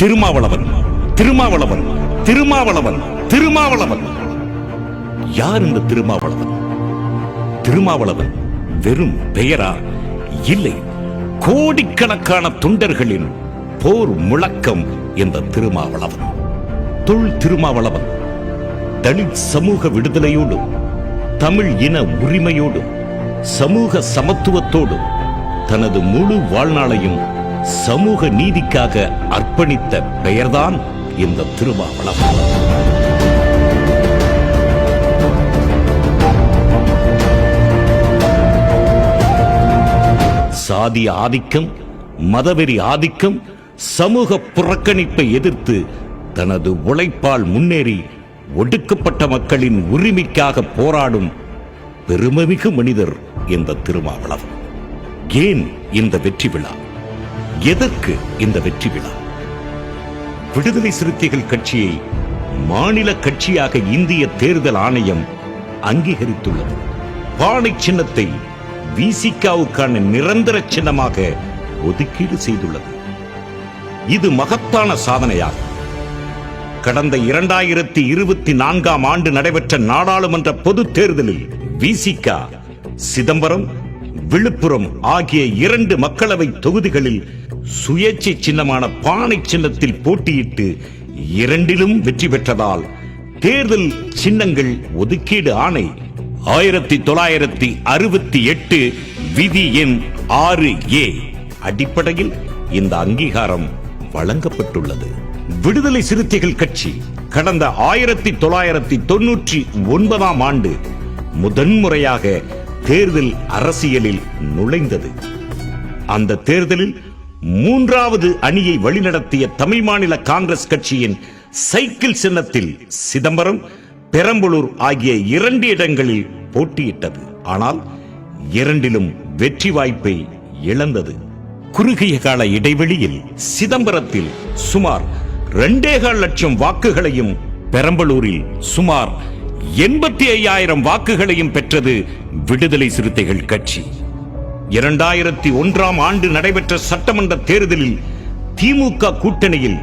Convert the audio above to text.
திருமாவளவன், திருமாவளவன், திருமாவளவன், திருமாவளவன். யார் இந்த திருமாவளவன்? திருமாவளவன் வெறும் பெயரா? இல்லை, கோடிக்கணக்கான தொண்டர்களின் போர் முழக்கம் இந்த திருமாவளவன். தொல் திருமாவளவன் தலித் சமூக விடுதலையோடும் தமிழ் இன உரிமையோடும் சமூக சமத்துவத்தோடும் தனது முழு வாழ்நாளையும் சமூக நீதிக்காக அர்ப்பணித்த பெயர்தான் இந்த திருமாவளவன். சாதி ஆதிக்கம், மதவெறி ஆதிக்கம், சமூக புறக்கணிப்பை எதிர்த்து தனது உழைப்பால் முன்னேறி ஒடுக்கப்பட்ட மக்களின் உரிமைக்காக போராடும் பெருமைமிகு மனிதர் இந்த திருமாவளவன். ஏன் இந்த வெற்றி விழா? எதற்கு இந்த வெற்றி விழா? விடுதலை சிறுத்தைகள் கட்சியை மாநில கட்சியாக இந்திய தேர்தல் ஆணையம் அங்கீகரித்துள்ளது. பானை சின்னத்தை விசிகாவுக்கான நிரந்தர சின்னமாக ஒதுக்கீடு செய்துள்ளது. இது மகத்தான சாதனையாகும். கடந்த 2024ஆம் ஆண்டு நடைபெற்ற நாடாளுமன்ற பொது தேர்தலில் விசிகா சிதம்பரம், விழுப்புரம் ஆகிய 2 மக்களவை தொகுதிகளில் சுயேட்சை சின்னமான பானை சின்னத்தில் போட்டியிட்டு 2லும் வெற்றி பெற்றதால் தேர்தல் சின்னங்கள் ஒதுக்கீடு ஆணை 1968 விதி எண் 6A அடிப்படையில் இந்த அங்கீகாரம் வழங்கப்பட்டுள்ளது. விடுதலை சிறுத்தைகள் கட்சி கடந்த 1999ஆம் ஆண்டு முதன்முறையாக தேர்தல் அரசியலில் நுழைந்தது. அந்த தேர்தலில் 3வது அணியை வழிநடத்திய தமிழ் மாநில காங்கிரஸ் கட்சியின் சைக்கிள் சின்னத்தில் சிதம்பரம், பெரம்பலூர் ஆகிய 2 இடங்களில் போட்டியிட்டது. ஆனால் 2லும் வெற்றி வாய்ப்பை இழந்தது. குறுகிய கால இடைவெளியில் சிதம்பரத்தில் சுமார் 2.25 லட்சம் வாக்குகளையும் பெரம்பலூரில் சுமார் 85,000 வாக்குகளையும் பெற்றது விடுதலை சிறுத்தைகள் கட்சி. 2001ஆம் ஆண்டு நடைபெற்ற சட்டமன்ற தேர்தலில் திமுக கூட்டணியில்